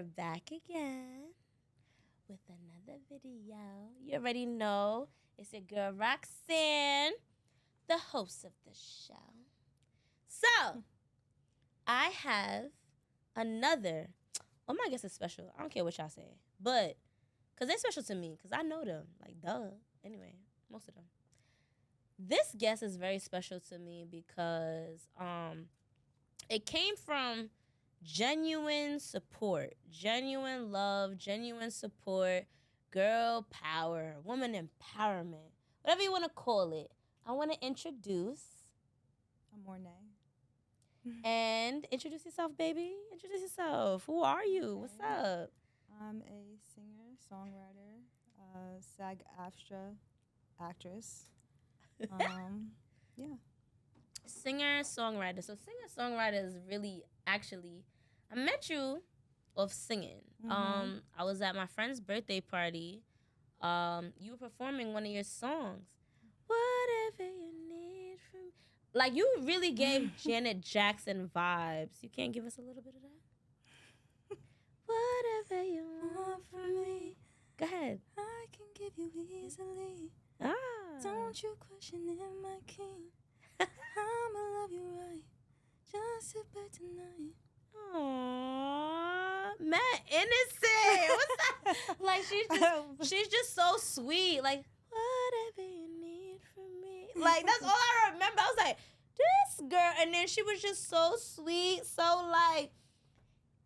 back again with another video. You already know it's your girl Roxanne, the host of the show. So, I have another, my guest is special. I don't care what y'all say, but, because they're special to me, because I know them, like, duh. Anyway, most of them. This guest is very special to me because it came from genuine support, genuine love, genuine support, girl power, woman empowerment, whatever you want to call it. I want to introduce Amornay. And introduce yourself, baby. Introduce yourself. Who are you? Okay. What's up? I'm a singer, songwriter, SAG-AFTRA actress. Yeah. Singer, songwriter. So singer-songwriter is really actually, I met you off singing. Mm-hmm. I was at my friend's birthday party. You were performing one of your songs. Whatever you need from me. Like, you really gave Janet Jackson vibes. You can't give us a little bit of that? Whatever you want from me. Go ahead. I can give you easily. Ah. Don't you question in my king. I'ma love you right. Just sit back tonight. Aww, Matt Innocent. What's that? Like, she's just so sweet. Like, whatever you need from me. Like, that's all I remember. I was like, this girl. And then she was just so sweet. So, like,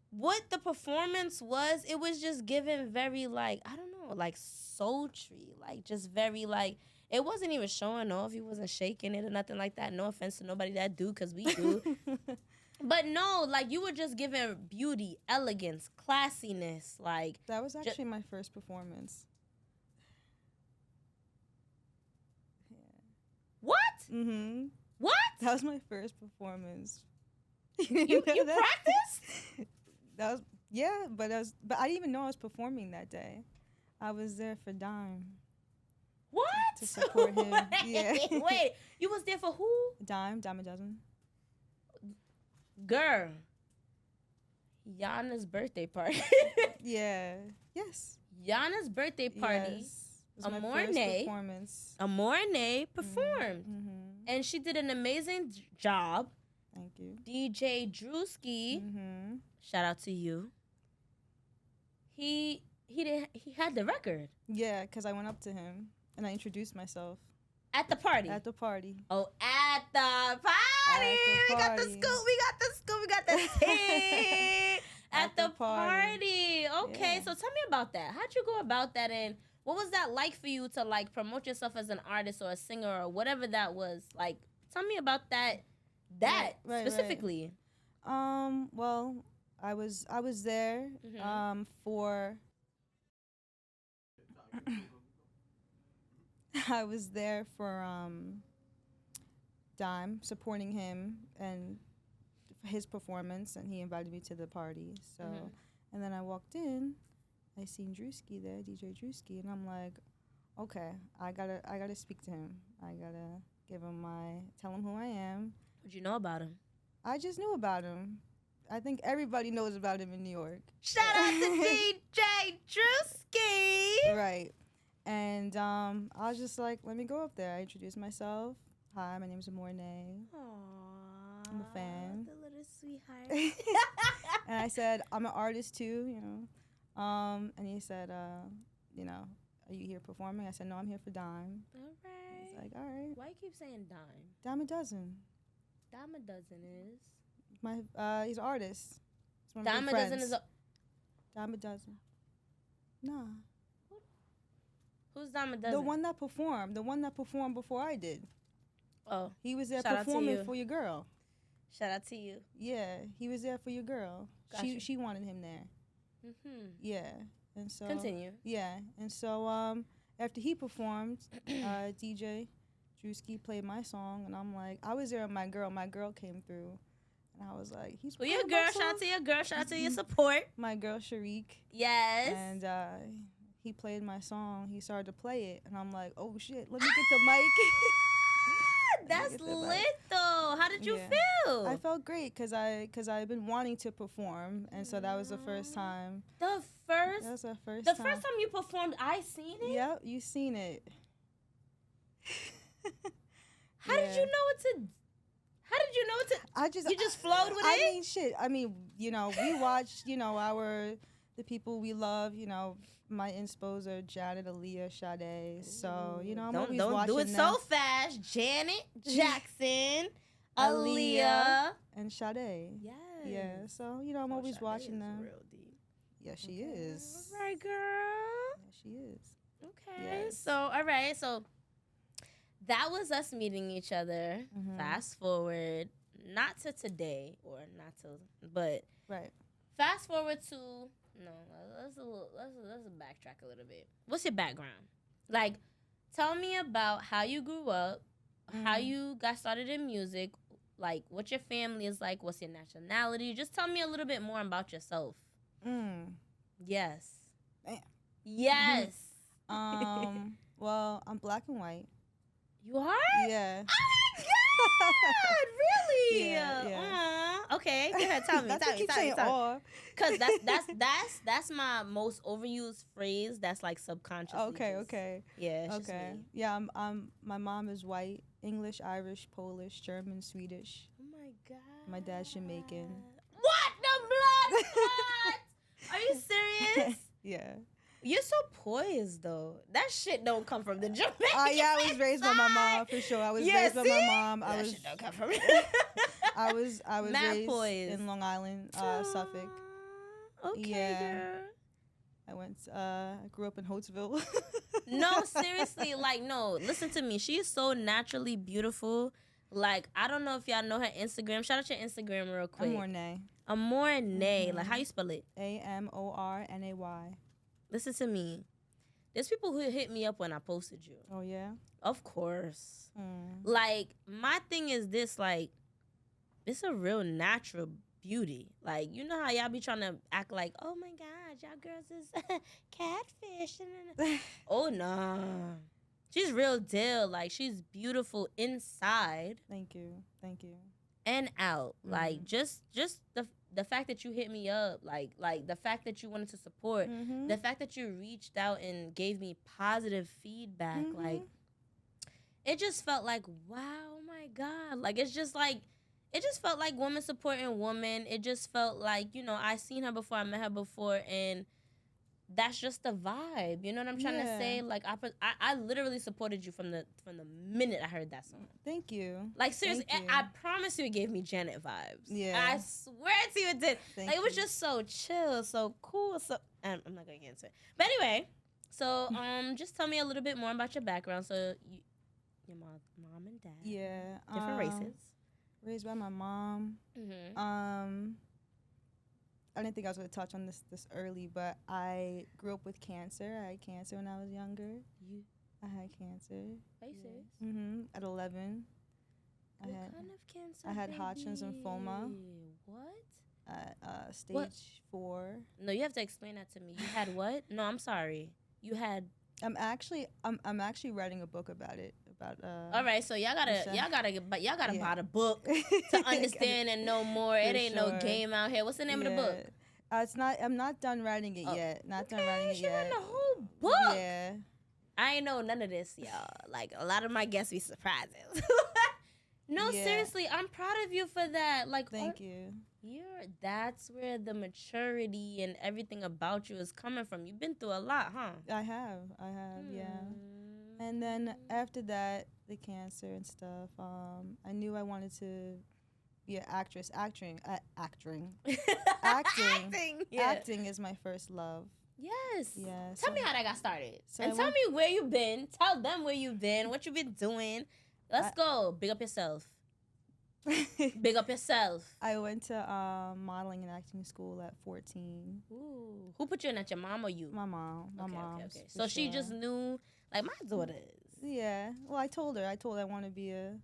what the performance was, it was just given very, like, I don't know, like, sultry. Like, just very, like, it wasn't even showing off. He wasn't shaking it or nothing like that. No offense to nobody that do, because we do. But no, like, you were just giving beauty, elegance, classiness. Like, that was actually my first performance. Yeah. What? Mm-hmm. What? That was my first performance. You practiced? That was but I didn't even know I was performing that day. I was there for Dime. What? To support him. Wait, you was there for who? Dime a dozen. Girl. Yana's birthday party. Yeah. Yes. Yana's birthday party. Yes. It was my first performance. Amornay performed. Mm-hmm. And she did an amazing job. Thank you. DJ Drewski. Mm-hmm. Shout out to you. He had the record. Yeah, because I went up to him and I introduced myself. At the party? At the party. Oh, at the party! We got the scoop, we got the tea! At the party. Okay, Yeah. so tell me about that. How'd you go about that, and what was that like for you to, like, promote yourself as an artist or a singer or whatever that was? Like, tell me about that Right, specifically. Right. Well, I was there for I was there for Dime, supporting him and his performance, and he invited me to the party. So, and then I walked in, I seen Drewski there, DJ Drewski, and I'm like, okay, I gotta speak to him. I gotta tell him who I am. What'd you know about him? I just knew about him. I think everybody knows about him in New York. Shout out to DJ Drewski. Right. And I was just like, let me go up there. I introduced myself. Hi, my name is Amornay. Aww. I'm a fan. The little sweetheart. And I said, I'm an artist too, you know. And he said, you know, are you here performing? I said, no, I'm here for Dime. All right. He's like, all right. Why you keep saying dime? Dime a dozen. Dime a dozen is? He's an artist. Dime a dozen is a... Dime a dozen. Nah. Who's Dime a dozen? The one that performed before I did. Oh. He was there Shout performing for your girl. Shout out to you. Yeah, he was there for your girl. Gotcha. She wanted him there. Mm-hmm. Yeah, and so continue. Yeah, and so after he performed, DJ Drewski played my song, and I'm like, I was there with my girl. My girl came through, and I was like, he's your girl. Shout out to your girl. Shout out to your support. My girl Sharik. Yes. And he played my song. He started to play it, and I'm like, oh shit, let me get the mic. That's get that vibe. lit though. How did you Yeah. feel? I felt great because I've been wanting to perform, and so that was the first time. The first That was the first the time. first time you performed, I seen it. Yep, you seen it. How did you know what to? How did you know what to? You just flowed with it? I mean, shit. I mean, we watched, the people we love, my inspos are Janet, Aaliyah, Sade. So, I'm always don't watching do it them. so fast. Janet Jackson, Aaliyah, and Sade. Yes. Yeah. So, I'm always watching them. Real deep. Yeah, she is. All right, girl. Yeah, she is. Okay. Yes. So, all right. So, that was us meeting each other. Mhm. Fast forward, not to today, but Right. fast forward to let's backtrack a little bit. What's your background? Like, tell me about how you grew up, how you got started in music, like what your family is like, what's your nationality. Just tell me a little bit more about yourself. Yes. Damn. Yes. Well, I'm black and white. You are? Yeah. Oh my God! Really? Yeah. Okay. Go ahead. Tell me. Because that's my most overused phrase. That's like subconscious. Okay. Yeah. It's Okay. Just me. Yeah. My mom is white, English, Irish, Polish, German, Swedish. Oh my God. My dad's Jamaican. What the blood clot? Are you serious? Yeah. You're so poised though. That shit don't come from the Jamaican. Yeah, I was raised by my mom for sure. I was raised by my mom. That shit don't come from me. I was Mad raised poised. in Long Island, Suffolk. Okay, Yeah. girl. I grew up in Holtzville. No, seriously, like, no, listen to me. She is so naturally beautiful. Like, I don't know if y'all know her Instagram. Shout out your Instagram real quick. Amornay. Amornay. Like, how you spell it? Amornay. Listen to me. There's people who hit me up when I posted you. Oh, yeah? Of course. Like, my thing is this, like, it's a real natural beauty. Like, you know how y'all be trying to act like, oh my God, y'all girls is catfish. Oh, nah. She's real deal. Like, she's beautiful inside. Thank you. And out. Like, just the fact that you hit me up, like the fact that you wanted to support, the fact that you reached out and gave me positive feedback, like, it just felt like, wow, oh my God. Like, it just felt like woman supporting woman. It just felt like, I seen her before, I met her before, and that's just the vibe. You know what I'm trying to say? Like, I literally supported you from the minute I heard that song. Thank you. Like, seriously, I promise you it gave me Janet vibes. Yeah. I swear to you it did. Thank It was you. just so chill, so cool. So I'm not going to get into it. But anyway, so just tell me a little bit more about your background. So your mom and dad. Yeah. Different races. Raised by my mom. I didn't think I was going to touch on this early, but I grew up with cancer. I had cancer when I was younger. I had cancer. Are you serious? At 11. What kind of cancer? I had Hodgkin's lymphoma. What? Stage 4. No, you have to explain that to me. You had what? No, I'm sorry. You had. I'm actually writing a book about it. All right, so y'all gotta buy the book to understand and know more. It ain't no game out here. What's the name of the book? I'm not done writing it yet. Done writing it She yet. wrote the whole book. Yeah. I ain't know none of this, y'all. Like, a lot of my guests be surprises. No, Yeah. seriously, I'm proud of you for that. Like, Thank you. That's where the maturity and everything about you is coming from. You've been through a lot, huh? I have, yeah. And then after that, the cancer and stuff, I knew I wanted to be an actress. Acting. Yeah. Acting is my first love. Yes. Yeah. Tell me how that got started. So and tell me where you've been. Tell them where you've been, what you've been doing. Let's go. Big up yourself. Big up yourself. I went to modeling and acting school at 14. Ooh. Who put you in that, your mom or you? My mom. Okay. So she just knew, like, my daughters. Yeah. Well, I told her I want to be an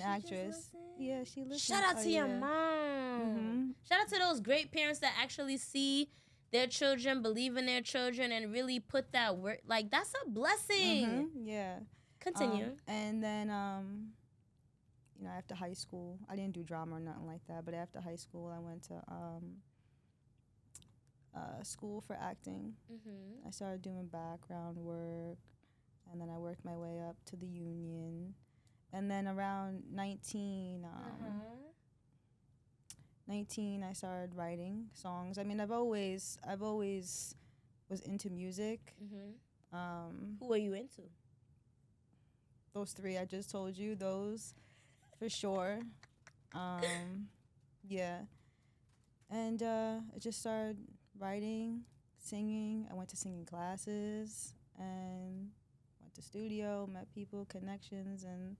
actress. Yeah, she listened. Shout out to your mom. Shout out to those great parents that actually see their children, believe in their children, and really put that work. Like, that's a blessing. Yeah. Continue. And then after high school, I didn't do drama or nothing like that, but after high school, I went to school for acting. Mm-hmm. I started doing background work, and then I worked my way up to the union. And then around 19, I started writing songs. I mean, I've always was into music. Mm-hmm. Who are you into? Those three I just told you, those for sure. Yeah. And I just started writing, singing. I went to singing classes and went to studio, met people, connections, and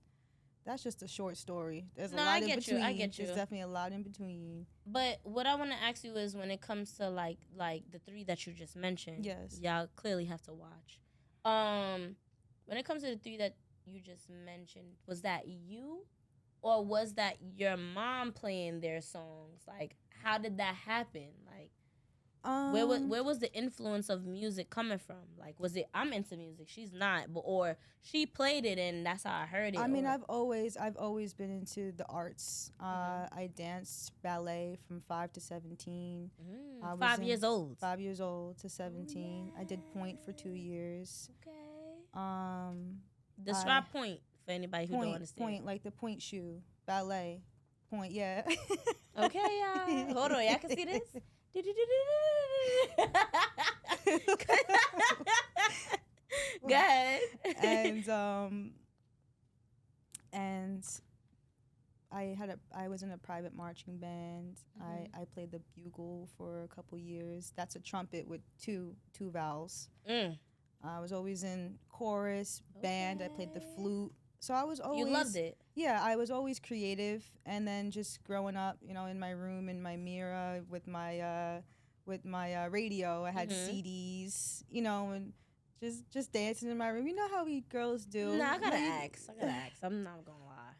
that's just a short story. There's a lot in between. I get you. There's definitely a lot in between. But what I want to ask you is, when it comes to like the three that you just mentioned, Yes. y'all clearly have to watch. When it comes to the three that you just mentioned, was that you, or was that your mom playing their songs? Like, how did that happen? Like, where was the influence of music coming from? Like, was it, I'm into music, she's not, but or she played it and that's how I heard it? I mean, or, I've always been into the arts. I danced ballet from 5 to 17. 5 years old. 5 years old to 17. Oh, I did point for 2 years. Okay. Describe point for anybody who don't understand. Point, like the point shoe. Ballet. Point, yeah. Okay, hold on, y'all can see this? Go ahead. And I was in a private marching band. I played the bugle for a couple years. That's a trumpet with two vowels. I was always in chorus, band. I played the flute. So I was always... You loved it. Yeah, I was always creative. And then just growing up, in my room, in my mirror, with my radio, I had CDs, and just dancing in my room. You know how we girls do. Nah, I gotta ask. I'm not gonna lie.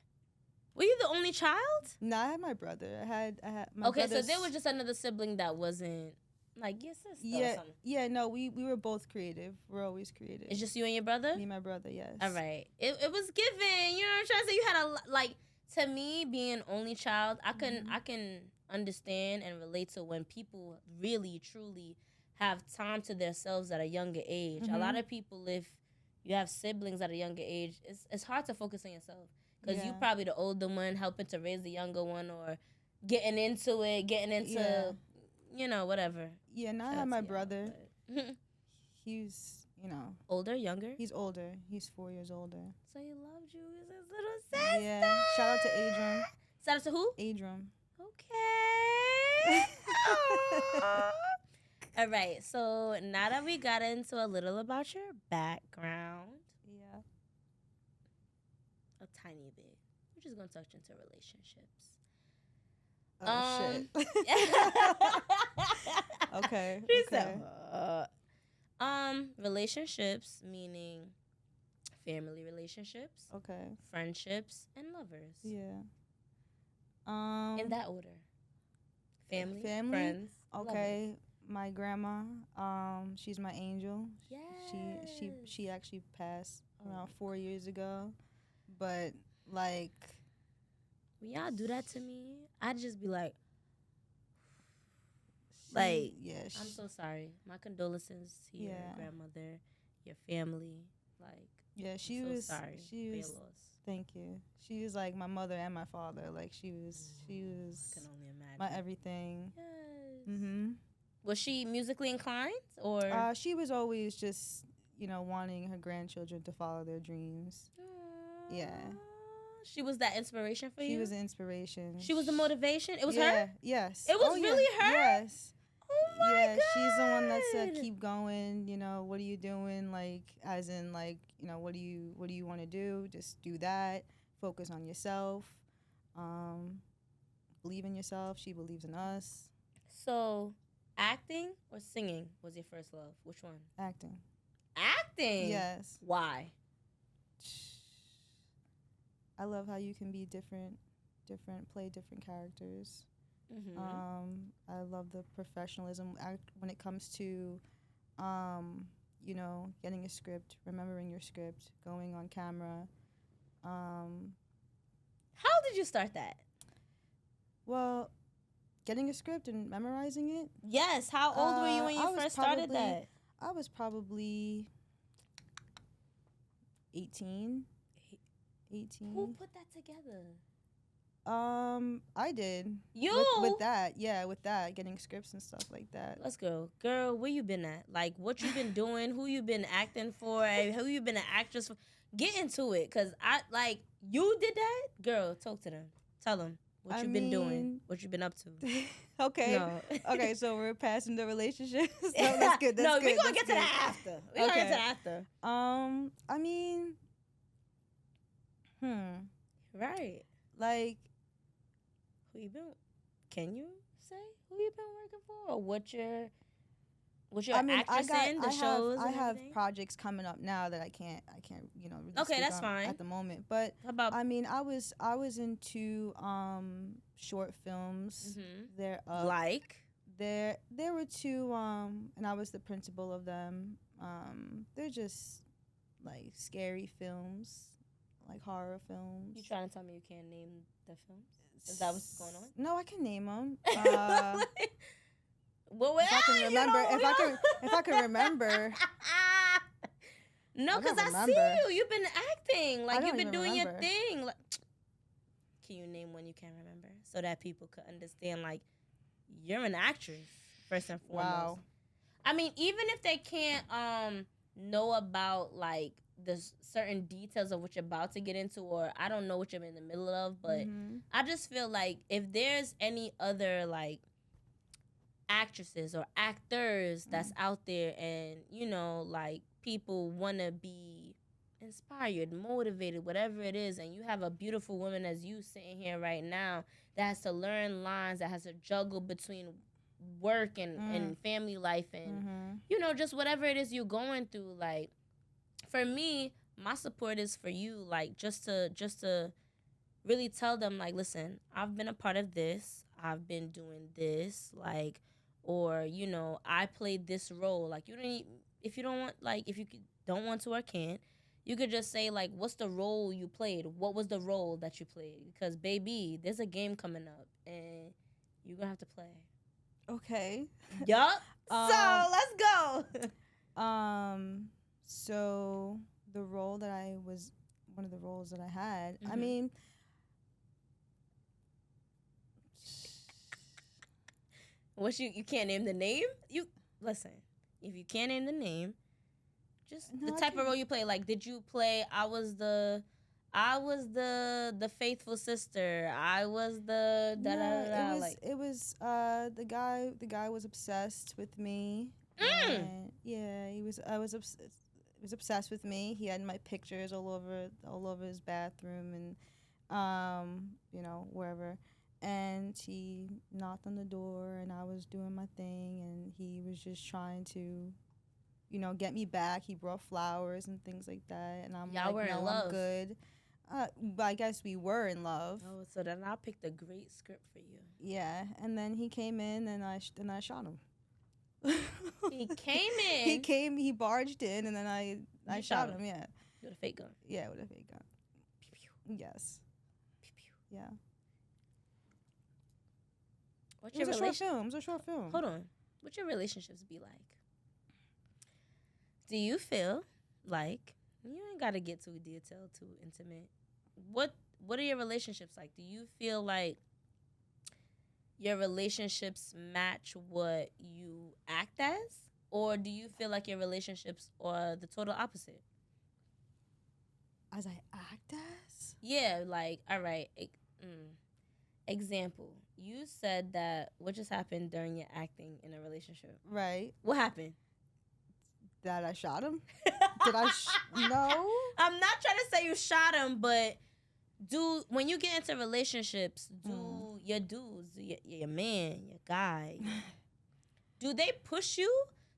Were you the only child? Nah, I had my brother. I had my Okay, so there was just another sibling that wasn't like your sister or something. Yeah, no, we were both creative. We're always creative. It's just you and your brother? Me and my brother, yes. All right. It was given. You know what I'm trying to say? You had like, to me, being an only child, I can understand and relate to when people really, truly have time to themselves at a younger age. A lot of people, if you have siblings at a younger age, it's hard to focus on yourself. Because you probably the older one helping to raise the younger one, or getting into, whatever. Yeah, now I have my brother. He's, older, younger? He's older. He's 4 years older. So he loved you as his little sister. Yeah. Shout out to Adrian. Shout out to who? Adrian. Okay. All right. So now that we got into a little about your background. Yeah. A tiny bit. We're just going to touch into relationships. Oh, shit. Okay. Relationships, meaning family relationships. Okay. Friendships and lovers. Yeah. In that order. Family, friends. Okay. Lovers. My grandma, she's my angel. Yes. She actually passed around 4 years ago. But like, when y'all do that to me, I'd just be like, I'm so sorry. My condolences to your grandmother, your family. Like, yeah, she I'm was so sorry for your loss. Thank you. She was like my mother and my father. Like she was I can only imagine. my everything. Yes. Was she musically inclined, or? She was always just wanting her grandchildren to follow their dreams. Aww. Yeah. She was that inspiration for you? She was an inspiration. She was the motivation? It was her? Yes. It was really her? Yes. Oh my God. She's the one that said, keep going, what are you doing? Like, as in, like, what do you want to do? Just do that. Focus on yourself. Believe in yourself. She believes in us. So, acting or singing was your first love? Which one? Acting. Acting? Yes. Why? I love how you can be different, play different characters. I love the professionalism when it comes to, getting a script, remembering your script, going on camera, How did you start that? Well, getting a script and memorizing it. Yes. How old were you when you first started that? I was probably 18. 18. Who put that together? I did. You? With that, getting scripts and stuff like that. Let's go. Girl, where you been at? Like, what you been doing? Who you been acting for? Who you been an actress for? Get into it, because you did that? Girl, talk to them. Tell them what you been doing, what you been up to. Okay. No. Okay, so we're passing the relationship. So that's good. That's no, good. we're going to get to that after. We're going to get to that after. I mean, Right. like, who you been? Can you say who you been working for, or what your actress in the shows? I have projects coming up now that I can't really okay, that's fine at the moment. But how about? I mean, I was into short films. Mm-hmm. They're there were two and I was the principal of them. They're just like scary films, like horror films. You trying to tell me you can't name the films? Is that what's going on? No, I can name them. Well, if I can remember, if I can remember. No, because I see you. You've been acting. Like, you've been doing your thing. Like, can you name one you can't remember so that people could understand? Like, you're an actress first and foremost. Wow. I mean, even if they can't know about like the certain details of what you're about to get into, or I don't know what you're in the middle of, but I just feel like if there's any other like actresses or actors that's out there, and like people want to be inspired, motivated, whatever it is, and you have a beautiful woman as you sitting here right now that has to learn lines, that has to juggle between work and family life, and just whatever it is you're going through. Like, for me, my support is for you, like just to really tell them, like, listen, I've been a part of this, I've been doing this, like, or I played this role. Like, you don't need, if you don't want, like, if you don't want to or can't, you could just say, like, what's the role you played? What was the role that you played? Because, baby, there's a game coming up, and you're going to have to play. Okay. Yup. So, let's go. So, the role that one of the roles that I had, I mean... You can't name the name? Listen, if you can't name the name, just the type of role you play. Like, did you play? I was the faithful sister. I was the da da da. It was the guy was obsessed with me. And yeah, he was obsessed with me. He had my pictures all over his bathroom and wherever. And he knocked on the door, and I was doing my thing, and he was just trying to, get me back. He brought flowers and things like that, and I'm Y'all were in love. I'm good. But I guess we were in love. Oh, so then I picked a great script for you. Yeah, and then he came in, and I shot him. He came in. He barged in, and then I shot him. Yeah. With a fake gun. Yeah, with a fake gun. Pew, pew. Yes. Pew, pew. Yeah. It was a short film. Hold on. What your relationships be like? Do you feel like, you ain't got to get too detailed, too intimate. What are your relationships like? Do you feel like your relationships match what you act as? Or do you feel like your relationships are the total opposite? As I act as? Yeah, like, all right. Example. You said that what just happened during your acting in a relationship. Right. What happened? That I shot him? Did I? No. I'm not trying to say you shot him, but when you get into relationships, your dudes, your man, your guy, do they push you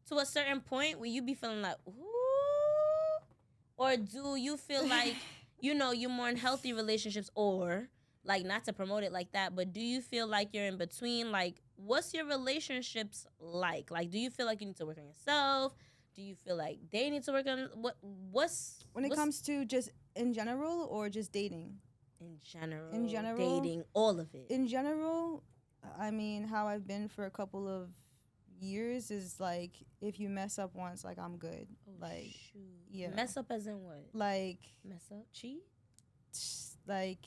to a certain point where you be feeling like, ooh? Or do you feel like, you're more in healthy relationships, or... like, not to promote it like that, but do you feel like you're in between? Like, what's your relationships like? Like, do you feel like you need to work on yourself? Do you feel like they need to work on what's... When it comes to just in general or just dating? in general, dating, all of it. In general, I mean, how I've been for a couple of years is like, if you mess up once, like, I'm good. Oh, like, shoot. Yeah. Mess up as in what? Like, Mess up? Cheat? Like,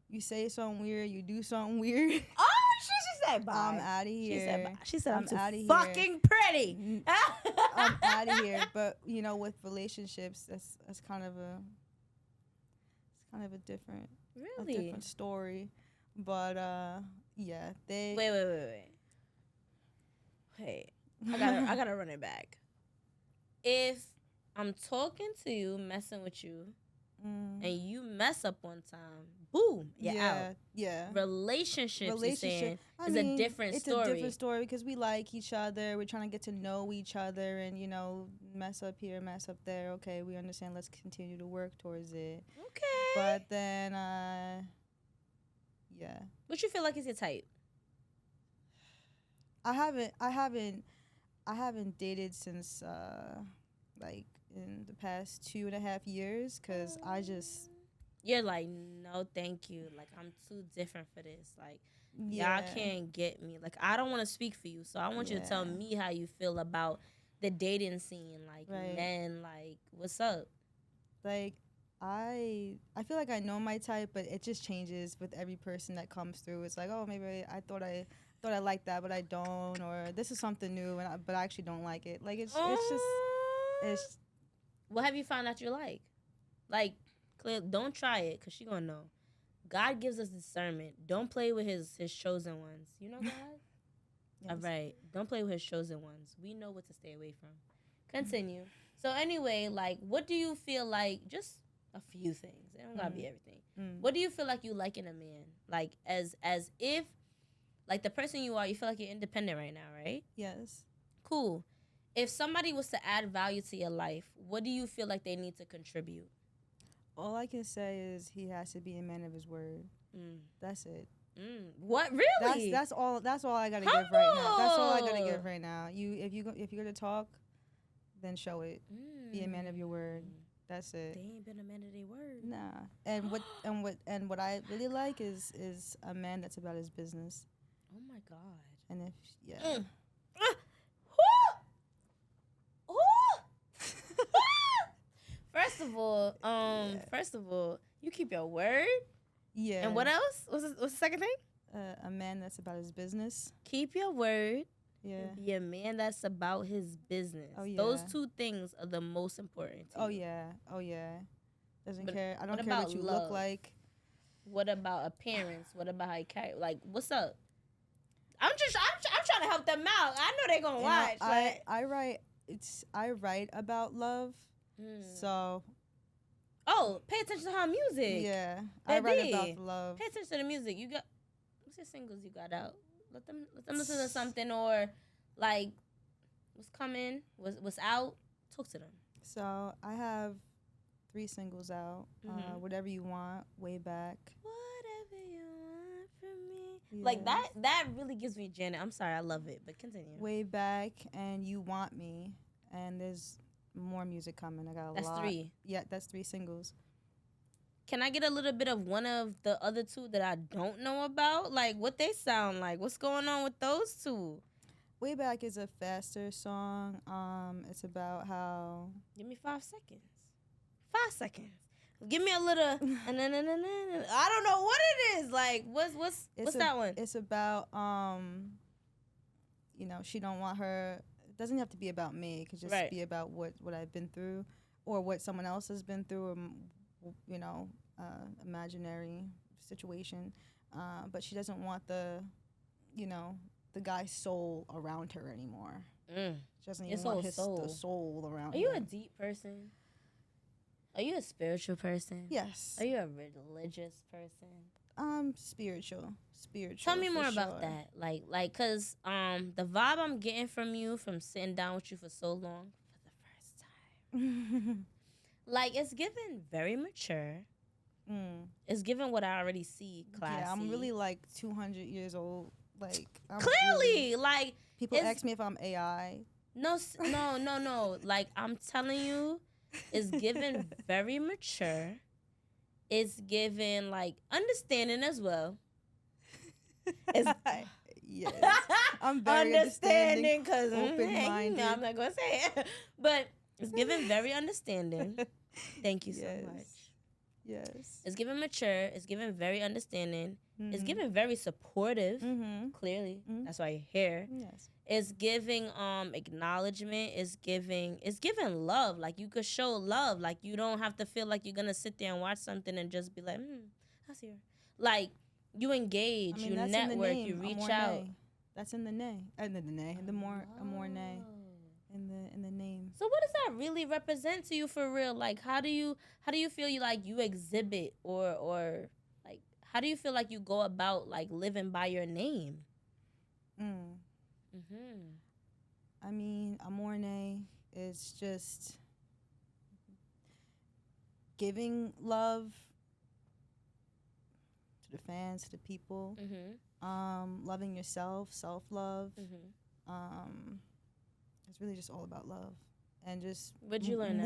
you say something weird, you do something weird. Oh, she said bye. I'm out of here. She said bye. She said I'm out of too here. fucking pretty. I'm out of here. But, you know, with relationships, that's kind of a different story. But yeah, they wait. I gotta run it back. If I'm talking to you, messing with you, and you mess up one time, boom, you're out. Yeah. Relationship is a different it's story. It's a different story because we like each other. We're trying to get to know each other, and, you know, mess up here, mess up there. Okay, we understand. Let's continue to work towards it. Okay. But then, yeah. What you feel like is your type? I haven't dated since like in the past 2.5 years because I just. You're like, no, thank you. Like, I'm too different for this. Like, y'all can't get me. Like, I don't want to speak for you, so I want you to tell me how you feel about the dating scene. Like, men, like, what's up? Like, I feel like I know my type, but it just changes with every person that comes through. It's like, oh, maybe I thought I liked that, but I don't, or this is something new, but I actually don't like it. Like, it's What have you found out you like? Like, don't try it, because she gonna know. God gives us discernment. Don't play with his chosen ones. You know God? Yes. All right. Don't play with his chosen ones. We know what to stay away from. Continue. So anyway, like, what do you feel like, just a few things. It don't gotta be everything. What do you feel like you like in a man? Like, as if, like, the person you are, you feel like you're independent right now, right? Yes. Cool. If somebody was to add value to your life, what do you feel like they need to contribute? All I can say is he has to be a man of his word. That's it. What, really? That's all I gotta give right now. That's all I gotta give right now. If you're gonna talk, then show it. Be a man of your word. That's it. They ain't been a man of their word. Nah. And what I really like is a man that's about his business. Oh my God. And if First of all, you keep your word. Yeah. And what else? What's the second thing? A man that's about his business. Keep your word. Yeah. And be a man that's about his business. Oh, yeah. Those two things are the most important to you. Oh yeah. Doesn't care. I don't care what you look like. What about appearance? What about how you carry? Like, what's up? I'm trying to help them out. I know they're gonna watch. I write about love. So. Oh, pay attention to her music. Yeah, I write about love. Pay attention to the music. You got, what's your singles you got out? Let them listen to something, or like what's coming, what's out. Talk to them. So I have 3 singles out. Whatever You Want, Way Back. Whatever you want from me. Yes. Like that really gives me Janet. I'm sorry, I love it, but continue. Way Back and You Want Me, and there's more music coming. I got a lot. That's 3. Yeah, that's 3 singles. Can I get a little bit of one of the other 2 that I don't know about? Like, what they sound like? What's going on with those 2? Way Back is a faster song. It's about how. Give me 5 seconds. 5 seconds. Give me a little. I don't know what it is. Like, what's that one? It's about you know, she don't want her. It doesn't have to be about me. It could just be about what I've been through, or what someone else has been through, or, you know, imaginary situation. But she doesn't want the guy's soul around her anymore. She doesn't even want the soul around her. Are you a deep person? Are you a spiritual person? Yes. Are you a religious person? Spiritual. Tell me more about that. Like, cause the vibe I'm getting from you, from sitting down with you for so long, for the first time, like, it's given very mature. It's given what I already see, classy. Yeah, I'm really like 200 years old. Like, I'm clearly, really, like, people ask me if I'm AI. No. Like, I'm telling you, it's given very mature. it's given like understanding as well. It's Yes. I'm very understanding, because open-minded. I'm not gonna say it, but it's given very understanding. Thank you so much. Yes. It's given mature. It's given very understanding. It's Mhm. given very supportive. Mhm. Clearly, Mhm. that's why you're here. Yes. It's giving acknowledgement. It's giving love. Like you could show love. Like you don't have to feel like you're gonna sit there and watch something and just be like, I see her. Like you engage, you that's network, in the name, you reach Amornay. out. That's in the name. The Amornay in the name. So what does that really represent to you for real? Like how do you feel you exhibit or like how do you feel like you go about like living by your name? I mean, Amornay is just giving love to the fans, to the people. Loving yourself, self-love. It's really just all about love, and just Where'd you learn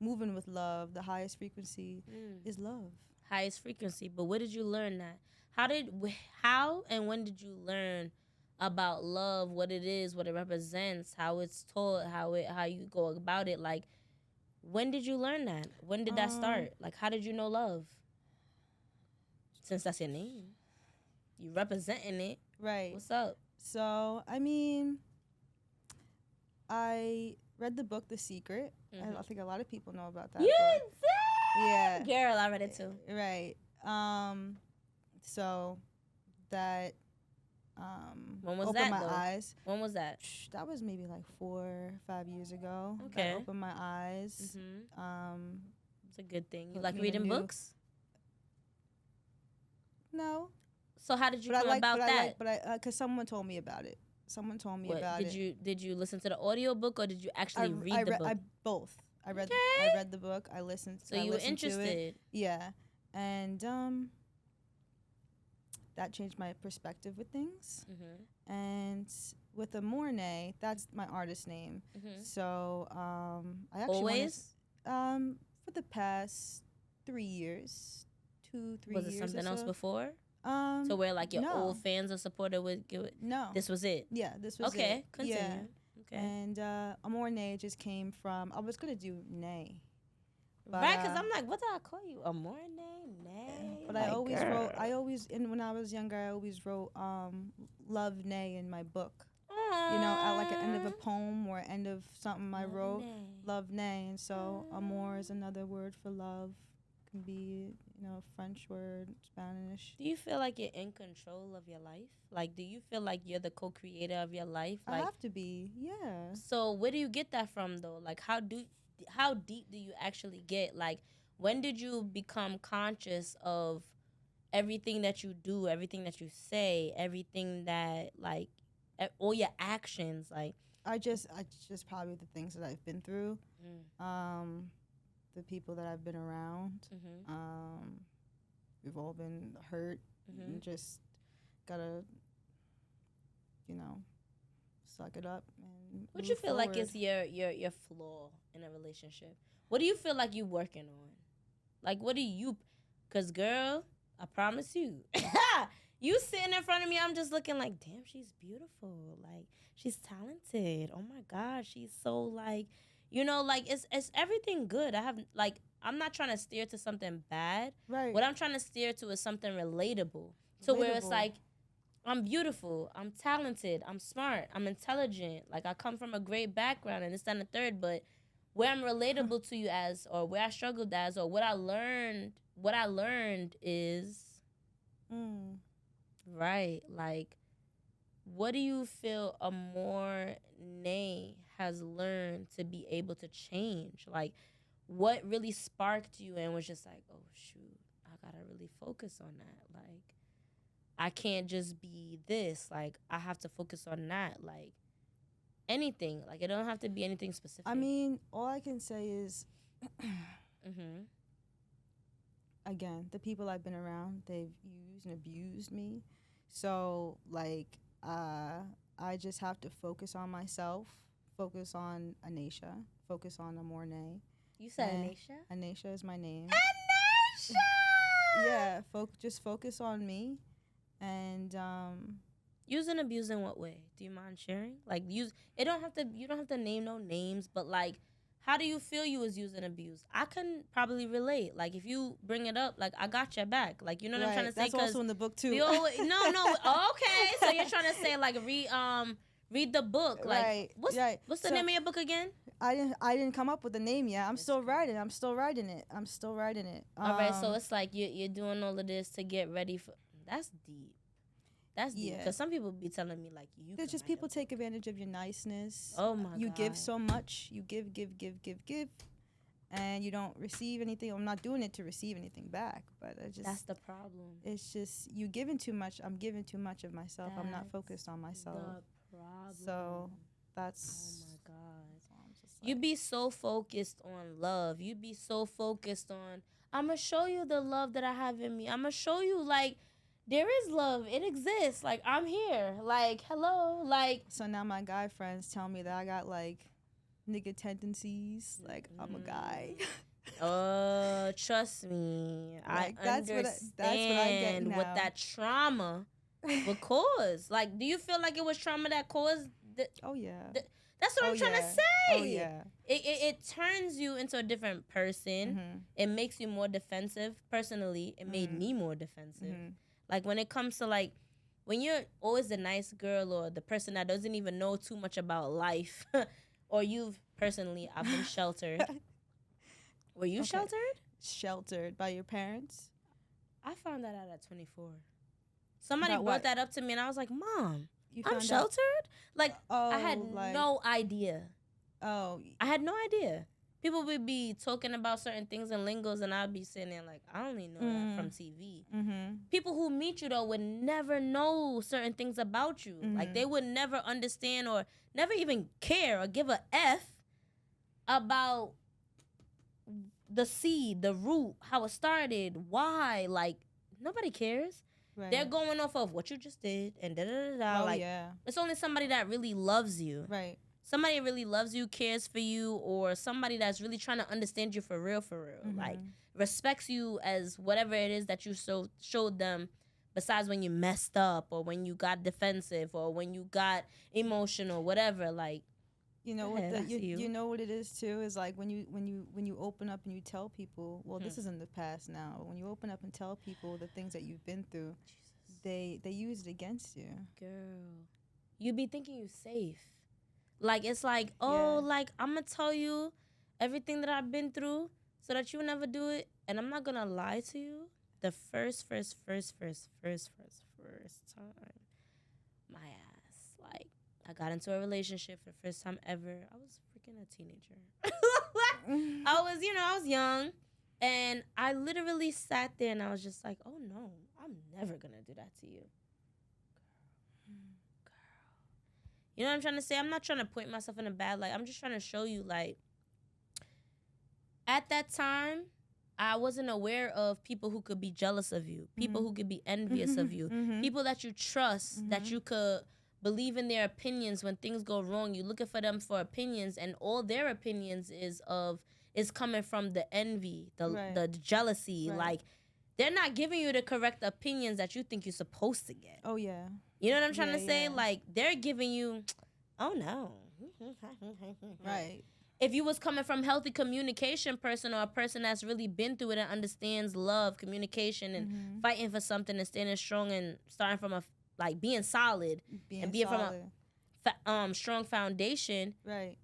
moving with love. The highest frequency is love. Highest frequency. But where did you learn that? How and when did you learn about love, what it is, what it represents, how it's taught, how you go about it? Like, when did you learn that? When did that start? Like, how did you know love? Since that's your name, you representing it, right? What's up? So I mean, I read the book The Secret. I think a lot of people know about that. You book. did, yeah, girl. I read it too. Right. So that when was opened that, my though? eyes. When was that? That was maybe like 4 or 5 years ago. Okay. That opened my eyes. It's a good thing. You like reading books? No. So how did you come about that? Because someone told me about it. Someone told me about it. Did you listen to the audio book or did you actually read the book? Both. I read the book. I listened. So you were interested. To it. Yeah, and that changed my perspective with things. And with Amornay, that's my artist name. So I actually always for the past 3 years, 2-3 years. Was it something else before? So where like your old fans or supporter would give it? No. This was it? Yeah, this was it. Okay, continue. Yeah. Okay. And Amornay just came from, I was going to do Nay. Right, because I'm like, what do I call you? Amornay? Nay? But I always wrote, when I was younger, I always wrote Love Nay in my book. Aww. You know, at like an end of a poem or end of something I wrote. Love Nay. And so Amor is another word for love. Can be, French word, Spanish. Do you feel like you're in control of your life? Like, do you feel like you're the co-creator of your life? Like, I have to be, yeah. So where do you get that from, though? Like, how deep do you actually get? Like, when did you become conscious of everything that you do, everything that you say, everything that, like, all your actions? Like, I just probably the things that I've been through. The people that I've been around, we've all been hurt. And just gotta, suck it up. And what you feel like is your flaw in a relationship? What do you feel like you working on? Like, what do you? Cause girl, I promise you, you sitting in front of me, I'm just looking like, damn, she's beautiful. Like, she's talented. Oh my God, she's so like. Like it's everything good. I'm not trying to steer to something bad. Right. What I'm trying to steer to is something relatable. Where it's like, I'm beautiful, I'm talented, I'm smart, I'm intelligent. Like I come from a great background and this, that, and the third, but where I'm relatable to you as, or where I struggled as, or what I learned is right. Like, what do you feel Amornay has learned to be able to change? Like, what really sparked you and was just like, oh, shoot, I gotta really focus on that. Like, I can't just be this. Like, I have to focus on that. Like, anything. Like, it don't have to be anything specific. I mean, all I can say is, again, the people I've been around, they've used and abused me. So, like, I just have to focus on myself, focus on Anisha, focus on Amornay. You said Anisha? Anisha is my name. Anisha! yeah, just focus on me, and Use and abuse in what way? Do you mind sharing? Like use it don't have to you don't have to name no names, but like how do you feel you was used and abused? I can probably relate. Like if you bring it up, like I got your back. Like you know what I'm trying to say? That's also in the book too. No. Okay, so you're trying to say like read the book. Like what's the name of your book again? I didn't come up with a name yet. I'm still writing it. All right, so it's like you're doing all of this to get ready for. That's deep. That's deep. Because some people be telling me like you. There's just people take advantage of your niceness. Oh my God. You give so much. You give, and you don't receive anything. I'm not doing it to receive anything back, but that's the problem. It's just you giving too much. I'm giving too much of myself. I'm not focused on myself. The problem. So that's. Oh my God. You be so focused on love. You be so focused on. I'ma show you the love that I have in me. I'ma show you like. There is love. It exists. Like, I'm here. Like, hello. Like. So now my guy friends tell me that I got, like, nigga tendencies. Like, I'm a guy. Trust me. Like, I understand that's what I get now. What that trauma would cause. Like, do you feel like it was trauma that caused? Oh, yeah. That's what I'm trying to say. Oh, yeah. It turns you into a different person. Mm-hmm. It makes you more defensive. Personally, it made me more defensive. Mm-hmm. Like, when it comes to, like, when you're always the nice girl or the person that doesn't even know too much about life, or I've been sheltered. Were you sheltered? Sheltered by your parents? I found that out at 24. Somebody brought that up to me, and I was like, Mom, I'm sheltered? Like, I had no idea. Oh. I had no idea. People would be talking about certain things and lingos, and I'd be sitting there like, I only know that from TV. Mm-hmm. People who meet you, though, would never know certain things about you. Mm-hmm. Like, they would never understand or never even care or give a F about the seed, the root, how it started, why. Like, nobody cares. Right. They're going off of what you just did and da-da-da-da. Oh, like, yeah. It's only somebody that really loves you. Right. Somebody really loves you, cares for you, or somebody that's really trying to understand you for real. Mm-hmm. Like, respects you as whatever it is that you showed them, besides when you messed up or when you got defensive or when you got emotional, whatever. Like, you know what you know what it is too is like when you open up and you tell people, well, this is in the past now. When you open up and tell people the things that you've been through, they use it against you. Girl, you be thinking you safe. Like, it's like, like, I'm going to tell you everything that I've been through so that you will never do it. And I'm not going to lie to you. The first time, my ass. Like, I got into a relationship for the first time ever. I was freaking a teenager. I was young. And I literally sat there and I was just like, oh, no, I'm never going to do that to you. You know what I'm trying to say? I'm not trying to point myself in a bad light. I'm just trying to show you, like, at that time, I wasn't aware of people who could be jealous of you, people who could be envious of you, people that you trust, that you could believe in their opinions when things go wrong. You're looking for them for opinions, and all their opinions is coming from the envy, the jealousy. Right. Like, they're not giving you the correct opinions that you think you're supposed to get. Oh, yeah. You know what I'm trying to say? Yeah. Like, they're giving you, oh, no. Right. If you was coming from healthy communication person or a person that's really been through it and understands love, communication, and fighting for something and standing strong and starting from being solid and being from a strong foundation. Right.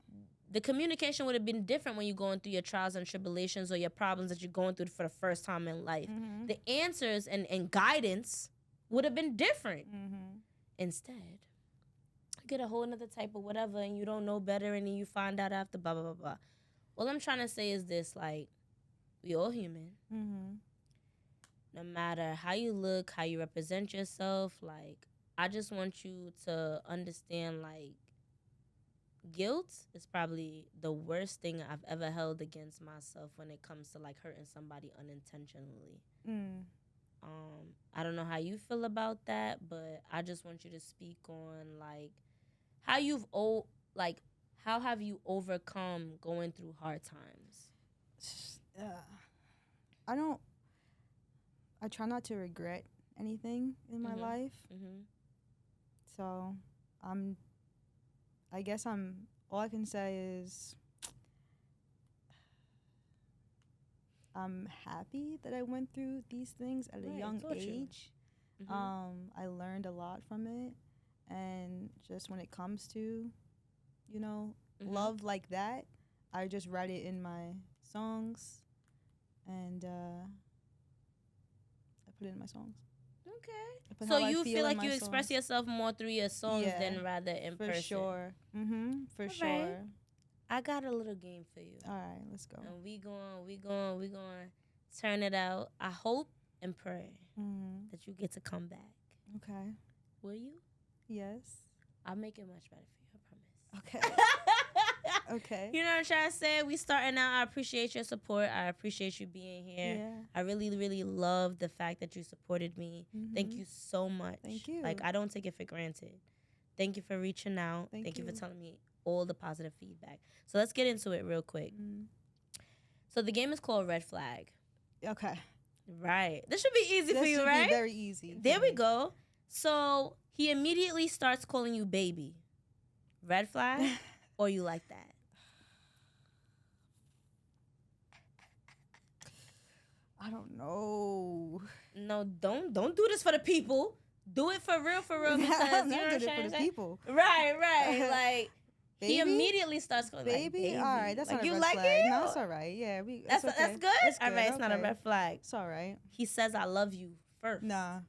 The communication would have been different when you're going through your trials and tribulations or your problems that you're going through for the first time in life. Mm-hmm. The answers and guidance would have been different. Mm-hmm. Instead, you get a whole nother type of whatever and you don't know better and then you find out after blah, blah, blah, blah. All I'm trying to say is this, like, we all human. Mm-hmm. No matter how you look, how you represent yourself, like, I just want you to understand, like, guilt is probably the worst thing I've ever held against myself when it comes to, like, hurting somebody unintentionally. I don't know how you feel about that, but I just want you to speak on, like, how have you overcome going through hard times? I try not to regret anything in my life. Mm-hmm. So I guess all I can say is I'm happy that I went through these things at a young age. I learned a lot from it. And just when it comes to, love like that, I just write it in my songs. And I put it in my songs. Okay. So you feel like you express yourself more through your songs than rather in person. For sure. For sure. Right. I got a little game for you. All right, let's go. And we going to turn it out. I hope and pray that you get to come back. Okay. Will you? Yes. I'll make it much better for you, I Okay. promise. Okay. You know what I'm trying to say? We starting out. I appreciate your support. I appreciate you being here. Yeah. I really, really love the fact that you supported me. Thank you so much. Thank you. Like, I don't take it for granted. Thank you for reaching out. Thank you for telling me all the positive feedback. So let's get into it real quick. So the game is called Red Flag. Okay. Right. This should be easy for you, right? This should be very easy. There we go. So he immediately starts calling you baby. Red flag? Or you like that? I don't know. No, don't do this for the people. Do it for real, because you know what I'm trying saying? for the people. Right. Like Baby? he immediately starts going baby? like baby. All right, that's like, not a you red like flag. it? No, it's all right. Yeah, that's okay. That's good? It's good. All right, it's not a red flag. It's all right. He says I love you first. Nah.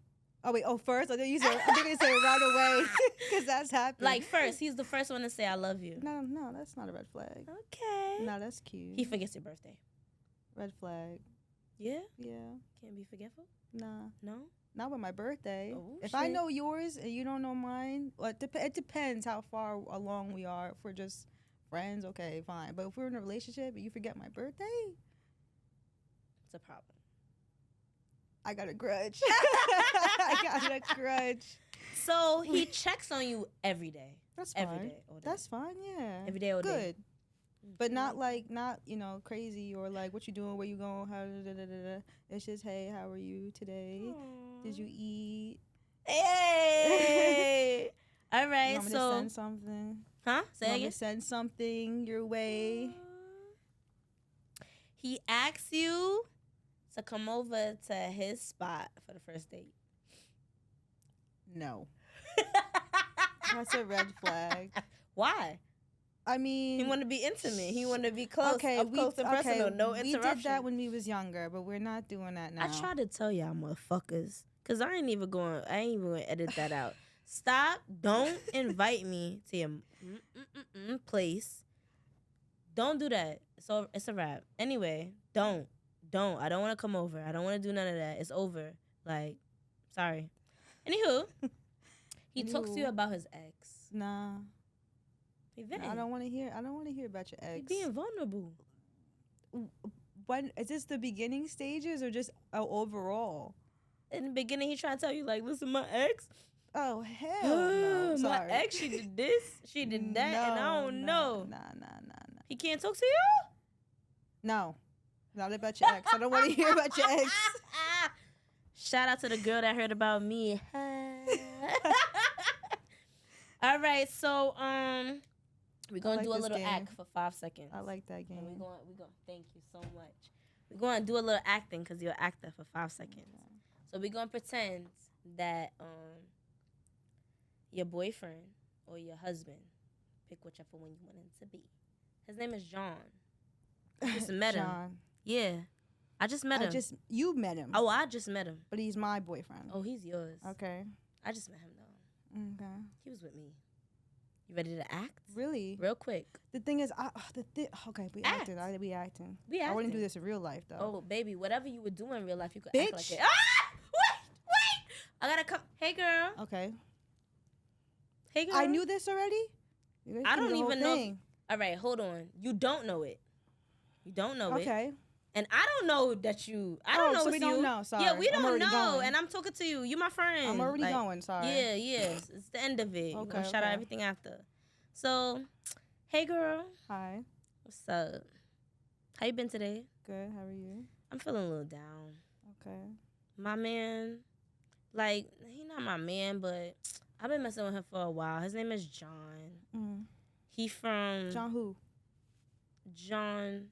Oh wait. Oh, first. I think you said it right away because that's happened. Like first, he's the first one to say I love you. No, that's not a red flag. Okay. No, that's cute. He forgets your birthday. Red flag. Yeah. Yeah. Can't be forgetful. Nah. No. Not with my birthday. Oh, if shit. I know yours and you don't know mine, well, it depends how far along we are. If we're just friends, okay, fine. But if we're in a relationship and you forget my birthday, it's a problem. I got a grudge. I got a grudge. So he checks on you every day. That's fine. Every day, all day. That's fine, yeah. Every day, all day. Good. But not crazy or like what you doing, where you going, how It's just, hey, how are you today? Aww. Did you eat? Hey. All right. You want me to send something? Huh? Say you again. Want me to send something your way? He asks you to come over to his spot for the first date. No. That's a red flag. Why? I mean, he wanted to be intimate. He wanted to be close, close and personal. No interruption. We did that when we was younger, but we're not doing that now. I tried to tell y'all motherfuckers, cause I ain't even going to edit that out. Stop! Don't invite me to your place. Don't do that. So it's a wrap. Anyway, don't. I don't want to come over. I don't want to do none of that. It's over. Like, sorry. Anywho, he talks to you about his ex. Nah. I don't want to hear. I don't want to hear about your ex. You're being vulnerable. When is this the beginning stages or just overall? In the beginning, he tried to tell you like, listen, my ex. Oh hell no! My ex, she did this, she did that, and I don't know. Nah. He can't talk to you? No, not about your ex. I don't want to hear about your ex. Shout out to the girl that heard about me. All right, so we're gonna do a little act for 5 seconds. I like that game. And we're going. Thank you so much. We're going to do a little acting because you're an actor for 5 seconds. Okay. So we're gonna pretend that your boyfriend or your husband, pick whichever one you want him to be. His name is John. I just met him. Yeah, I just met him. You met him. Oh, I just met him. But he's my boyfriend. Oh, he's yours. Okay. I just met him though. Okay. He was with me. You ready to act? Really? Real quick. The thing is, okay, we acting. We acting. I wouldn't do this in real life though. Oh, baby, whatever you would do in real life, you could Bitch. act like it. Ah! Wait! I gotta come. Hey, girl. Okay. Hey, girl. I knew this already. I don't even know. All right, hold on. You don't know it. You don't know it. Okay. And I don't know that you. I don't know so it's we you. don't know. Sorry. Yeah, we don't know. Going. And I'm talking to you. You my friend. I'm already going. Sorry. Yeah. It's the end of it. Okay. We're gonna shout out everything after. So, hey, girl. Hi. What's up? How you been today? Good. How are you? I'm feeling a little down. Okay. my man, like, he not my man, but I've been messing with him for a while. His name is John. Mm. He from... John who? John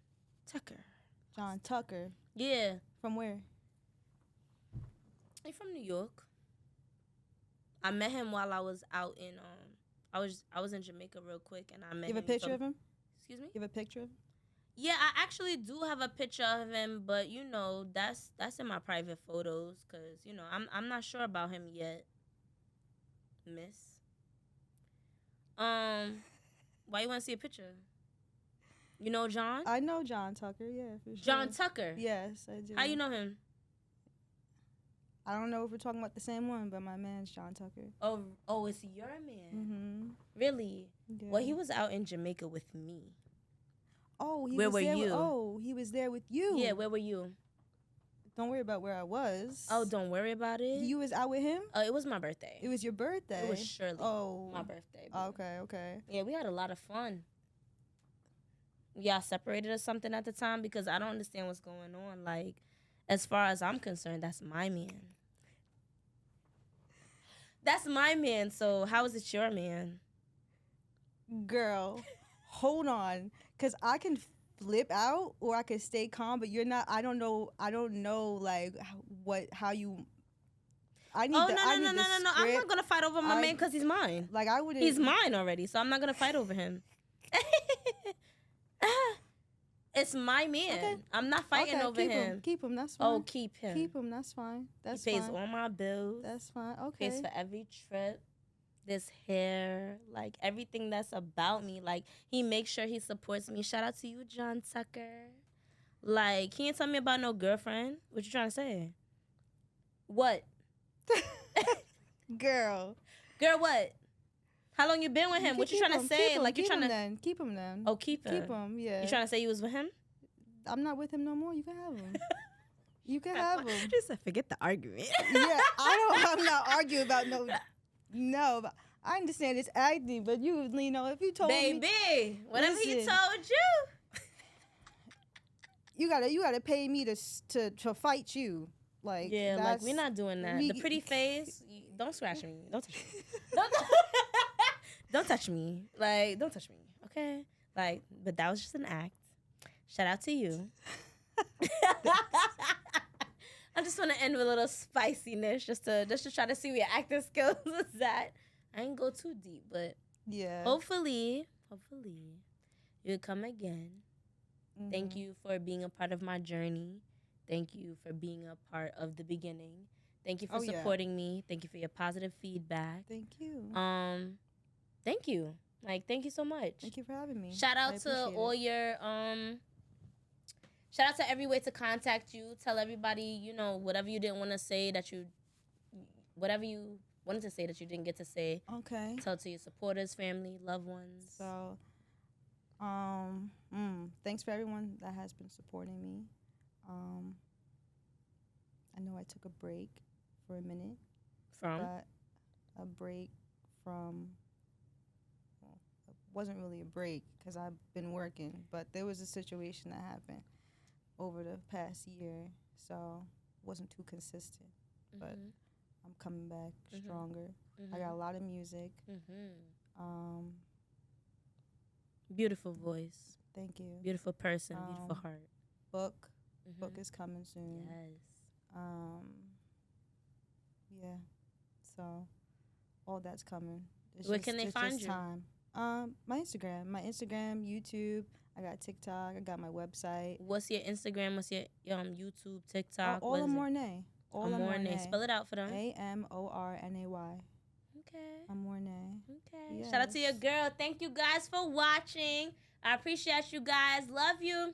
Tucker. John Tucker. Yeah. From where? He from New York. I met him while I was out in I was in Jamaica real quick, and I met him. You have a picture of him? Excuse me? You have a picture of him? Yeah, I actually do have a picture of him, but that's in my private photos, cause I'm not sure about him yet, miss. Why you want to see a picture? You know John? I know John Tucker, yeah, for sure. John Tucker? Yes, I do. How you know him? I don't know if we're talking about the same one, but my man's John Tucker. Oh, it's your man. Mm-hmm. Really? Yeah. Well, he was out in Jamaica with me. Oh, Where were you? He was there with you. Yeah, where were you? Don't worry about where I was. Oh, don't worry about it. You was out with him? Oh, it was my birthday. It was your birthday? It was Shirley. Oh. My birthday. Okay. Yeah, we had a lot of fun. Y'all separated or something at the time? Because I don't understand what's going on. Like, as far as I'm concerned, that's my man. That's my man, so how is it your man? Girl, hold on. Because I can flip out or I can stay calm, but you're not. I don't know, like, how you... I need no. the I'm not going to fight over my man because he's mine. Like, I wouldn't... He's mine already, so I'm not going to fight over him. It's my man. Okay. I'm not fighting over him. Keep him. That's fine. Oh, keep him. Keep him. That's fine. That's fine. He pays fine. all my bills. That's fine. Okay. Pays for every trip. This hair, like everything that's about me. Like, he makes sure he supports me. Shout out to you, John Tucker. Like, he ain't tell me about no girlfriend. What you trying to say? What? Girl, what? How long you been with him? What you trying to say? Like, you trying to keep him then. Oh, keep him. Keep him. Yeah. You trying to say you was with him? I'm not with him no more. You can have him. You can have him. Just forget the argument. Yeah, I'm not arguing about no. But I understand it's acting, but if you told me, baby, whatever he told you, you gotta pay me to fight you. Like, yeah, like, we're not doing that. The pretty face, don't scratch me. Don't touch me. Don't touch me. Like, don't touch me. Okay? Like, but that was just an act. Shout out to you. I just want to end with a little spiciness just to try to see where your acting skills is at. I ain't go too deep, but yeah. Hopefully you'll come again. Mm-hmm. Thank you for being a part of my journey. Thank you for being a part of the beginning. Thank you for supporting me. Thank you for your positive feedback. Thank you. Thank you. Like, thank you so much. Thank you for having me. Shout out to all your shout out to every way to contact you. Tell everybody, whatever you didn't want to say whatever you wanted to say that you didn't get to say. Okay. Tell it to your supporters, family, loved ones. So, thanks for everyone that has been supporting me. I know I took a break for a minute. But a break from, it wasn't really a break because I've been working, but there was a situation that happened over the past year, so wasn't too consistent. Mm-hmm. But I'm coming back stronger. Mm-hmm. I got a lot of music. Mm-hmm. Beautiful voice. Thank you. Beautiful person. Beautiful heart. Book is coming soon. Yes. Yeah. So all that's coming. Where can they find you? Time. My Instagram, YouTube. I got TikTok. I got my website. What's your Instagram? What's your YouTube, TikTok? All Amornay. Amornay. Spell it out for them. Amornay. Okay. Amornay. Okay. Yes. Shout out to your girl. Thank you guys for watching. I appreciate you guys. Love you.